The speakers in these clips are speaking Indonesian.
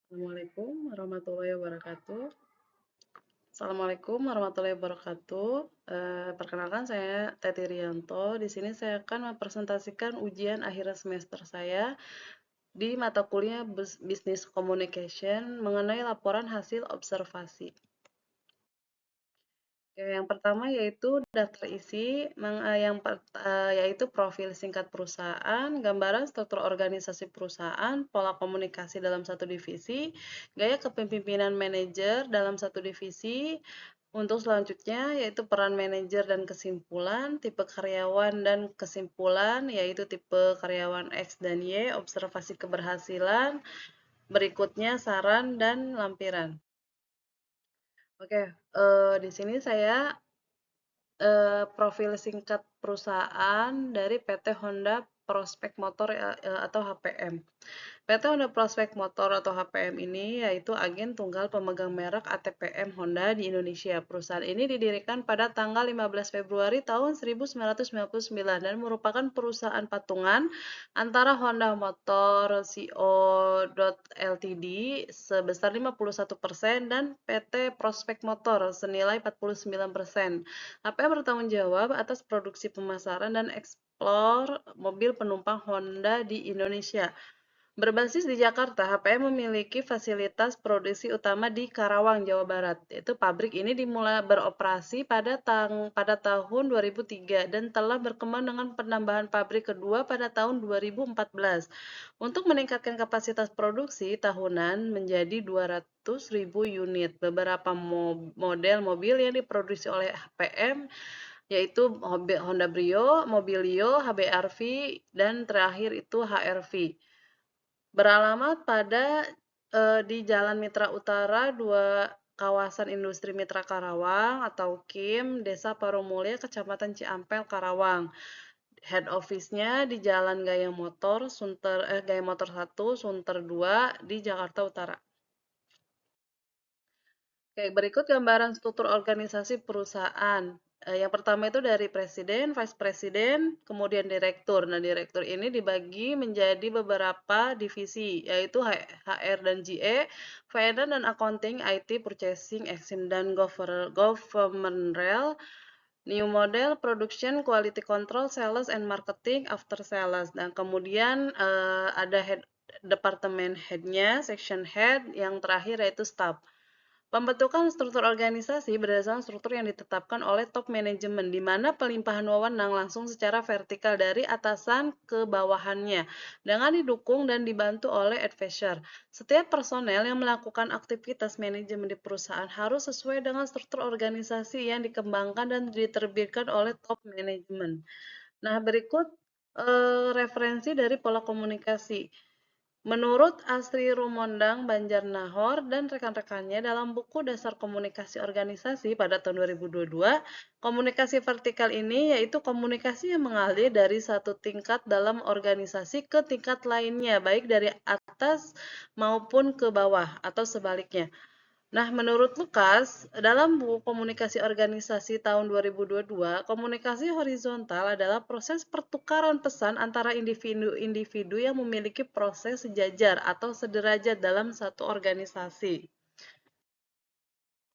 Assalamualaikum warahmatullahi wabarakatuh. Assalamualaikum warahmatullahi wabarakatuh. Perkenalkan saya Teti Rianto. Di sini saya akan mempresentasikan ujian akhir semester saya di mata kuliah Business Communication mengenai laporan hasil observasi. Oke, yang pertama yaitu daftar isi, yaitu profil singkat perusahaan, gambaran struktur organisasi perusahaan, pola komunikasi dalam satu divisi, gaya kepemimpinan manajer dalam satu divisi. Untuk selanjutnya yaitu peran manajer dan kesimpulan, tipe karyawan dan kesimpulan, yaitu tipe karyawan X dan Y, observasi keberhasilan, berikutnya saran dan lampiran. Oke, di sini saya profil singkat perusahaan dari PT Honda Prospek Motor atau HPM. PT Honda Prospek Motor atau HPM ini yaitu agen tunggal pemegang merek ATPM Honda di Indonesia. Perusahaan ini didirikan pada tanggal 15 Februari tahun 1999 dan merupakan perusahaan patungan antara Honda Motor Co. Ltd sebesar 51% dan PT Prospek Motor senilai 49%. HPM bertanggung jawab atas produksi pemasaran dan eksplor mobil penumpang Honda di Indonesia. Berbasis di Jakarta, HPM memiliki fasilitas produksi utama di Karawang, Jawa Barat. Yaitu pabrik ini dimulai beroperasi pada tahun 2003 dan telah berkembang dengan penambahan pabrik kedua pada tahun 2014. Untuk meningkatkan kapasitas produksi tahunan menjadi 200.000 unit. Beberapa model mobil yang diproduksi oleh HPM yaitu Honda Brio, Mobilio, HB-RV, dan terakhir itu HR-V. Beralamat di Jalan Mitra Utara 2 Kawasan Industri Mitra Karawang atau KIM, Desa Parumulya, Kecamatan Ciampel, Karawang. Head office-nya di Jalan Gaya Motor 1, Sunter 2 di Jakarta Utara. Oke, berikut gambaran struktur organisasi perusahaan. Yang pertama itu dari presiden, vice presiden, kemudian direktur. Nah, direktur ini dibagi menjadi beberapa divisi, yaitu HR dan GE, Finance dan Accounting, IT, Purchasing, Exim, dan Governmental, New Model, Production, Quality Control, Sales, and Marketing, After Sales. Dan kemudian ada departemen head-nya, section head, yang terakhir yaitu staff. Pembentukan struktur organisasi berdasarkan struktur yang ditetapkan oleh top manajemen, di mana pelimpahan wewenang langsung secara vertikal dari atasan ke bawahannya, dengan didukung dan dibantu oleh advisor. Setiap personel yang melakukan aktivitas manajemen di perusahaan harus sesuai dengan struktur organisasi yang dikembangkan dan diterbitkan oleh top manajemen. Nah, berikut referensi dari pola komunikasi. Menurut Asri Rumondang Banjarnahor dan rekan-rekannya dalam buku Dasar Komunikasi Organisasi pada tahun 2022, komunikasi vertikal ini yaitu komunikasi yang mengalir dari satu tingkat dalam organisasi ke tingkat lainnya, baik dari atas maupun ke bawah atau sebaliknya. Nah, menurut Lukas, dalam buku Komunikasi Organisasi tahun 2022, komunikasi horizontal adalah proses pertukaran pesan antara individu-individu yang memiliki proses sejajar atau sederajat dalam satu organisasi.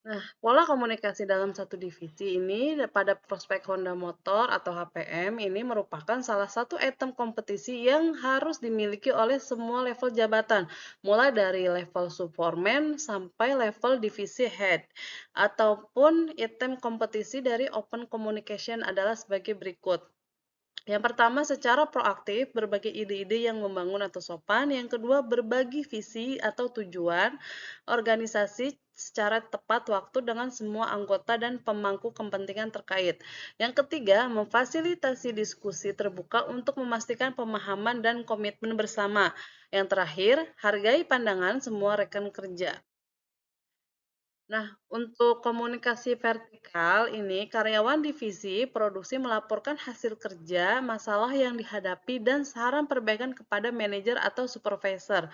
Nah, pola komunikasi dalam satu divisi ini pada prospek Honda Motor atau HPM ini merupakan salah satu item kompetisi yang harus dimiliki oleh semua level jabatan, mulai dari level subforeman sampai level divisi head. Ataupun item kompetisi dari open communication adalah sebagai berikut. Yang pertama, secara proaktif berbagi ide-ide yang membangun atau sopan. Yang kedua, berbagi visi atau tujuan organisasi secara tepat waktu dengan semua anggota dan pemangku kepentingan terkait. Yang ketiga, memfasilitasi diskusi terbuka untuk memastikan pemahaman dan komitmen bersama. Yang terakhir, hargai pandangan semua rekan kerja. Nah, untuk komunikasi vertikal ini, karyawan divisi produksi melaporkan hasil kerja, masalah yang dihadapi, dan saran perbaikan kepada manajer atau supervisor.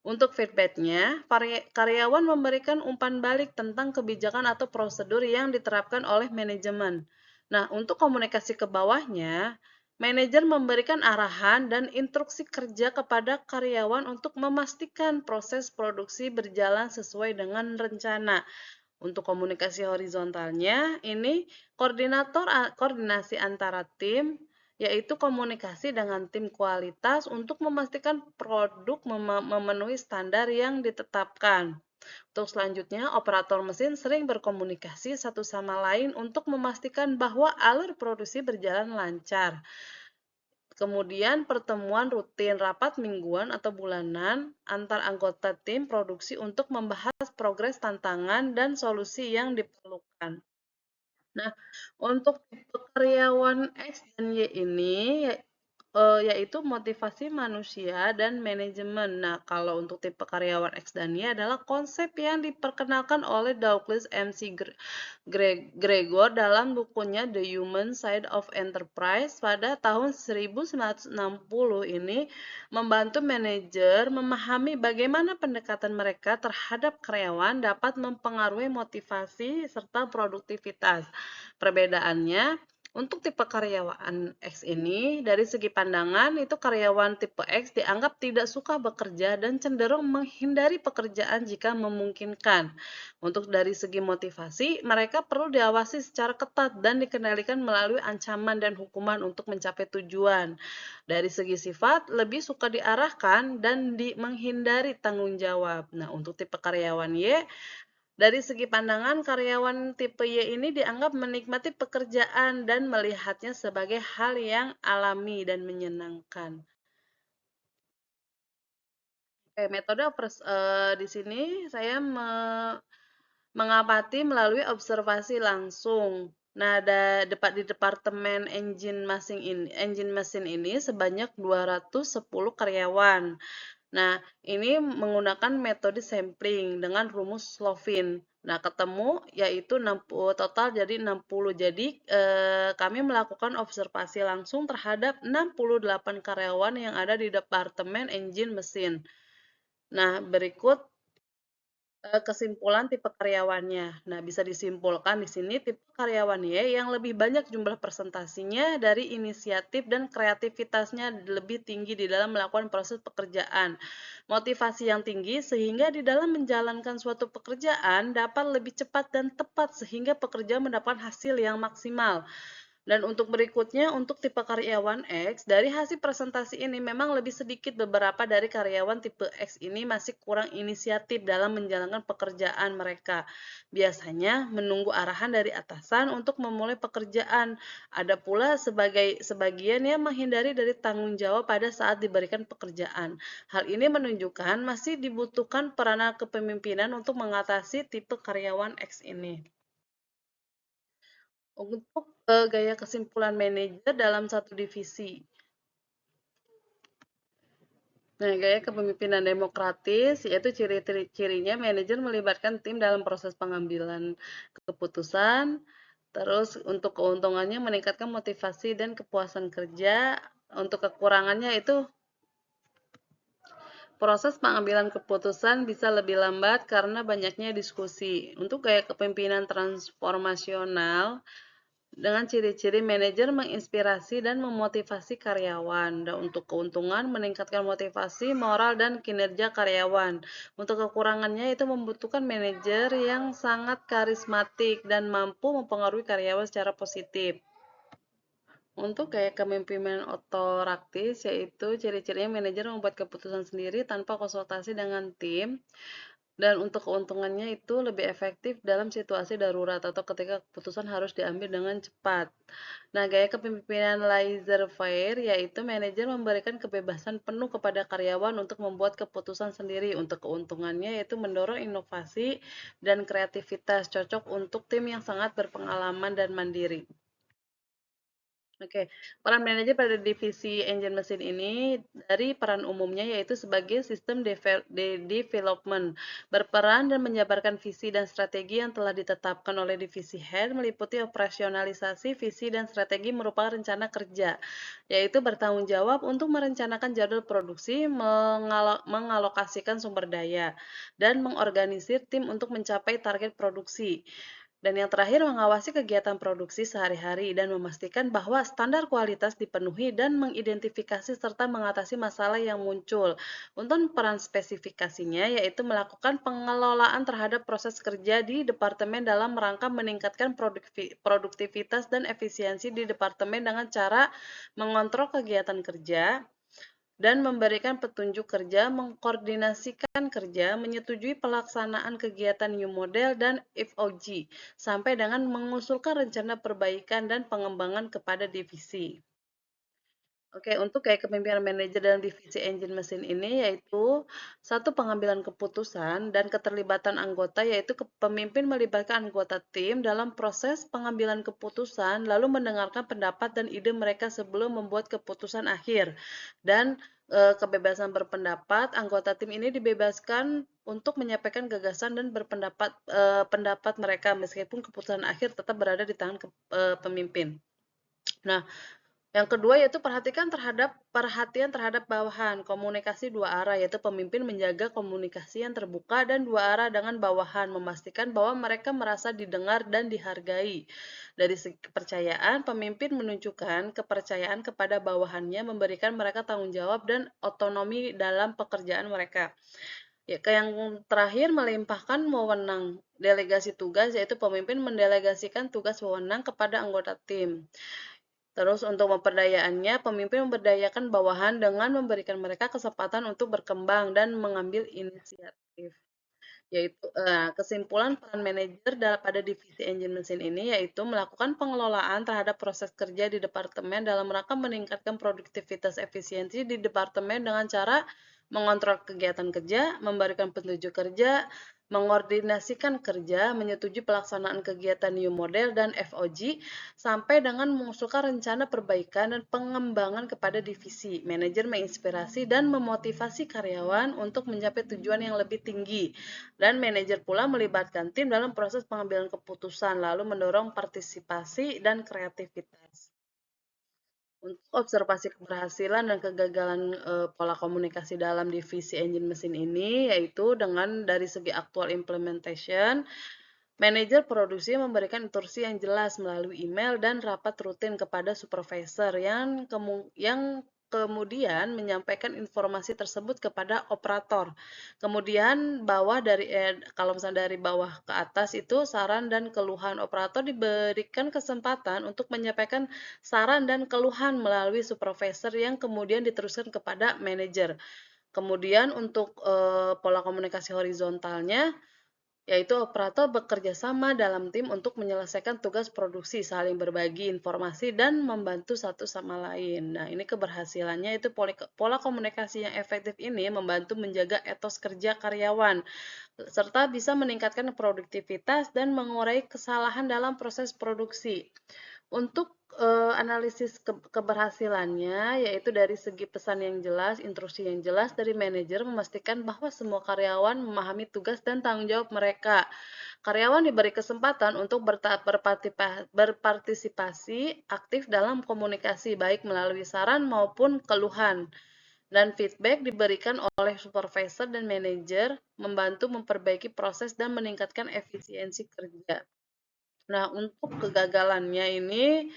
Untuk feedbacknya, karyawan memberikan umpan balik tentang kebijakan atau prosedur yang diterapkan oleh manajemen. Nah, untuk komunikasi ke bawahnya, Manajer memberikan arahan dan instruksi kerja kepada karyawan untuk memastikan proses produksi berjalan sesuai dengan rencana. Untuk komunikasi horizontalnya, ini koordinasi antara tim, yaitu komunikasi dengan tim kualitas untuk memastikan produk memenuhi standar yang ditetapkan. Untuk selanjutnya, operator mesin sering berkomunikasi satu sama lain untuk memastikan bahwa alur produksi berjalan lancar. Kemudian pertemuan rutin, rapat mingguan atau bulanan antar anggota tim produksi untuk membahas progres tantangan dan solusi yang diperlukan. Nah, untuk tipe karyawan X dan Y ini yaitu motivasi manusia dan manajemen. Nah, kalau untuk tipe karyawan X dan Y adalah konsep yang diperkenalkan oleh Douglas MC Gregor dalam bukunya The Human Side of Enterprise pada tahun 1960 ini membantu manajer memahami bagaimana pendekatan mereka terhadap karyawan dapat mempengaruhi motivasi serta produktivitas. Perbedaannya, untuk tipe karyawan X ini, dari segi pandangan, itu karyawan tipe X dianggap tidak suka bekerja dan cenderung menghindari pekerjaan jika memungkinkan. Untuk dari segi motivasi, mereka perlu diawasi secara ketat dan dikendalikan melalui ancaman dan hukuman untuk mencapai tujuan. Dari segi sifat, lebih suka diarahkan dan menghindari tanggung jawab. Nah, untuk tipe karyawan Y, dari segi pandangan, karyawan tipe Y ini dianggap menikmati pekerjaan dan melihatnya sebagai hal yang alami dan menyenangkan. Oke, metode di sini saya mengamati melalui observasi langsung. Nah, di departemen engine mesin ini sebanyak 210 karyawan. Nah, ini menggunakan metode sampling dengan rumus Slovin. Nah, ketemu yaitu 60, total jadi 60. Jadi, kami melakukan observasi langsung terhadap 68 karyawan yang ada di departemen engine mesin. Nah, berikut kesimpulan tipe karyawannya. Nah, bisa disimpulkan di sini tipe karyawan Y yang lebih banyak jumlah presentasinya dari inisiatif dan kreativitasnya lebih tinggi di dalam melakukan proses pekerjaan. Motivasi yang tinggi sehingga di dalam menjalankan suatu pekerjaan dapat lebih cepat dan tepat sehingga pekerja mendapatkan hasil yang maksimal. Dan untuk berikutnya, untuk tipe karyawan X, dari hasil presentasi ini memang lebih sedikit beberapa dari karyawan tipe X ini masih kurang inisiatif dalam menjalankan pekerjaan mereka. Biasanya menunggu arahan dari atasan untuk memulai pekerjaan. Ada pula sebagian yang menghindari dari tanggung jawab pada saat diberikan pekerjaan. Hal ini menunjukkan masih dibutuhkan peranan kepemimpinan untuk mengatasi tipe karyawan X ini. Untuk gaya kesimpulan manajer dalam satu divisi. Nah, gaya kepemimpinan demokratis yaitu ciri-cirinya manajer melibatkan tim dalam proses pengambilan keputusan. Terus untuk keuntungannya meningkatkan motivasi dan kepuasan kerja. Untuk kekurangannya itu proses pengambilan keputusan bisa lebih lambat karena banyaknya diskusi. Untuk gaya kepemimpinan transformasional, dengan ciri-ciri manajer menginspirasi dan memotivasi karyawan. Dan untuk keuntungan, meningkatkan motivasi, moral, dan kinerja karyawan. Untuk kekurangannya, itu membutuhkan manajer yang sangat karismatik dan mampu mempengaruhi karyawan secara positif. Untuk gaya kepemimpinan otoraktis, yaitu ciri-cirinya manajer membuat keputusan sendiri tanpa konsultasi dengan tim. Dan untuk keuntungannya itu lebih efektif dalam situasi darurat atau ketika keputusan harus diambil dengan cepat. Nah, gaya kepemimpinan laissez-faire yaitu manajer memberikan kebebasan penuh kepada karyawan untuk membuat keputusan sendiri. Untuk keuntungannya yaitu mendorong inovasi dan kreativitas, cocok untuk tim yang sangat berpengalaman dan mandiri. Oke, peran manajer pada divisi engine mesin ini dari peran umumnya yaitu sebagai sistem development, berperan dan menjabarkan visi dan strategi yang telah ditetapkan oleh divisi head, meliputi operasionalisasi visi dan strategi merupakan rencana kerja, yaitu bertanggung jawab untuk merencanakan jadwal produksi, mengalokasikan sumber daya, dan mengorganisir tim untuk mencapai target produksi. Dan yang terakhir, mengawasi kegiatan produksi sehari-hari dan memastikan bahwa standar kualitas dipenuhi dan mengidentifikasi serta mengatasi masalah yang muncul. Untuk peran spesifikasinya, yaitu melakukan pengelolaan terhadap proses kerja di departemen dalam rangka meningkatkan produktivitas dan efisiensi di departemen dengan cara mengontrol kegiatan kerja, dan memberikan petunjuk kerja, mengkoordinasikan kerja, menyetujui pelaksanaan kegiatan new model dan FOG, sampai dengan mengusulkan rencana perbaikan dan pengembangan kepada divisi. Oke, untuk kayak kepemimpinan manajer dalam divisi engine mesin ini yaitu satu pengambilan keputusan dan keterlibatan anggota, yaitu pemimpin melibatkan anggota tim dalam proses pengambilan keputusan, lalu mendengarkan pendapat dan ide mereka sebelum membuat keputusan akhir. Dan kebebasan berpendapat, anggota tim ini dibebaskan untuk menyampaikan gagasan dan pendapat mereka meskipun keputusan akhir tetap berada di tangan pemimpin. Nah, yang kedua yaitu perhatian terhadap bawahan, komunikasi dua arah, yaitu pemimpin menjaga komunikasi yang terbuka dan dua arah dengan bawahan, memastikan bahwa mereka merasa didengar dan dihargai. Dari segi kepercayaan, pemimpin menunjukkan kepercayaan kepada bawahannya, memberikan mereka tanggung jawab dan otonomi dalam pekerjaan mereka. Ya, yang terakhir, melimpahkan wewenang. Delegasi tugas, yaitu pemimpin mendelegasikan tugas wewenang kepada anggota tim. Terus untuk memperdayaannya, pemimpin memberdayakan bawahan dengan memberikan mereka kesempatan untuk berkembang dan mengambil inisiatif. Yaitu kesimpulan peran manajer pada divisi engine mesin ini yaitu melakukan pengelolaan terhadap proses kerja di departemen dalam rangka meningkatkan produktivitas efisiensi di departemen dengan cara mengontrol kegiatan kerja, memberikan petunjuk kerja, mengordinasikan kerja, menyetujui pelaksanaan kegiatan new model dan FOG, sampai dengan mengusulkan rencana perbaikan dan pengembangan kepada divisi. Manajer menginspirasi dan memotivasi karyawan untuk mencapai tujuan yang lebih tinggi. Dan manajer pula melibatkan tim dalam proses pengambilan keputusan, lalu mendorong partisipasi dan kreativitas. Untuk observasi keberhasilan dan kegagalan pola komunikasi dalam divisi engine mesin ini, yaitu dengan dari segi aktual implementation, manajer produksi memberikan instruksi yang jelas melalui email dan rapat rutin kepada supervisor yang kemudian menyampaikan informasi tersebut kepada operator. Kemudian kalau misalnya dari bawah ke atas itu saran dan keluhan, operator diberikan kesempatan untuk menyampaikan saran dan keluhan melalui supervisor yang kemudian diteruskan kepada manajer. Kemudian untuk pola komunikasi horizontalnya, yaitu operator bekerja sama dalam tim untuk menyelesaikan tugas produksi, saling berbagi informasi, dan membantu satu sama lain. Nah, ini keberhasilannya itu pola komunikasi yang efektif ini membantu menjaga etos kerja karyawan, serta bisa meningkatkan produktivitas dan mengurai kesalahan dalam proses produksi. Untuk analisis keberhasilannya, yaitu dari segi pesan yang jelas, instruksi yang jelas dari manajer memastikan bahwa semua karyawan memahami tugas dan tanggung jawab mereka. Karyawan diberi kesempatan untuk berpartisipasi aktif dalam komunikasi, baik melalui saran maupun keluhan. Dan feedback diberikan oleh supervisor dan manajer, membantu memperbaiki proses dan meningkatkan efisiensi kerja. Nah, untuk kegagalannya ini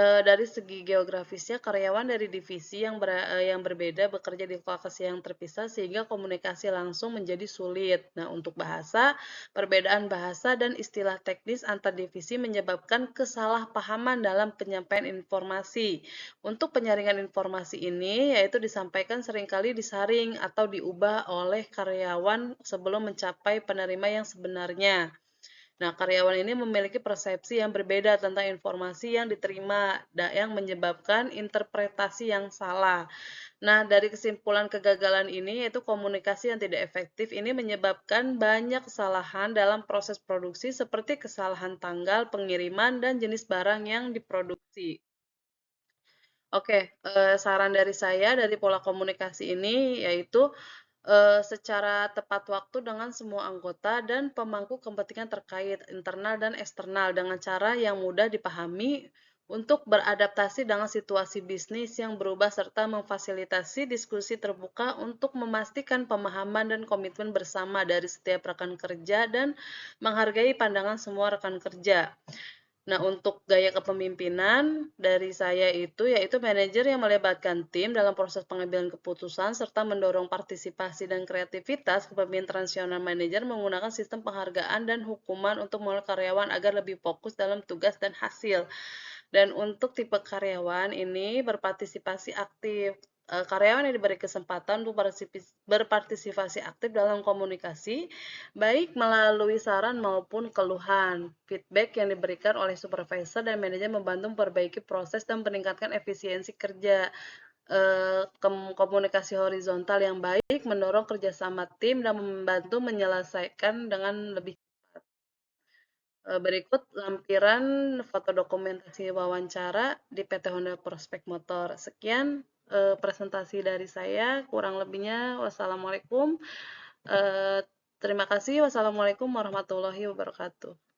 dari segi geografisnya, karyawan dari divisi yang berbeda bekerja di lokasi yang terpisah sehingga komunikasi langsung menjadi sulit. Nah, untuk bahasa, perbedaan bahasa dan istilah teknis antar divisi menyebabkan kesalahpahaman dalam penyampaian informasi. Untuk penyaringan informasi ini, yaitu disampaikan seringkali disaring atau diubah oleh karyawan sebelum mencapai penerima yang sebenarnya. Nah, karyawan ini memiliki persepsi yang berbeda tentang informasi yang diterima, yang menyebabkan interpretasi yang salah. Nah, dari kesimpulan kegagalan ini, yaitu komunikasi yang tidak efektif ini menyebabkan banyak kesalahan dalam proses produksi seperti kesalahan tanggal, pengiriman, dan jenis barang yang diproduksi. Oke, saran dari saya dari pola komunikasi ini yaitu secara tepat waktu dengan semua anggota dan pemangku kepentingan terkait internal dan eksternal dengan cara yang mudah dipahami untuk beradaptasi dengan situasi bisnis yang berubah serta memfasilitasi diskusi terbuka untuk memastikan pemahaman dan komitmen bersama dari setiap rekan kerja dan menghargai pandangan semua rekan kerja. Nah, untuk gaya kepemimpinan dari saya itu yaitu manajer yang melibatkan tim dalam proses pengambilan keputusan serta mendorong partisipasi dan kreativitas. Kepemimpinan transisional manajer menggunakan sistem penghargaan dan hukuman untuk memulai karyawan agar lebih fokus dalam tugas dan hasil. Dan untuk tipe karyawan ini berpartisipasi aktif. Karyawan yang diberi kesempatan untuk berpartisipasi aktif dalam komunikasi, baik melalui saran maupun keluhan. Feedback yang diberikan oleh supervisor dan manajer membantu memperbaiki proses dan meningkatkan efisiensi kerja. Komunikasi horizontal yang baik mendorong kerjasama tim dan membantu menyelesaikan dengan lebih. Berikut lampiran foto dokumentasi wawancara di PT Honda Prospek Motor. Sekian presentasi dari saya, kurang lebihnya wassalamualaikum. Terima kasih. Wassalamualaikum warahmatullahi wabarakatuh.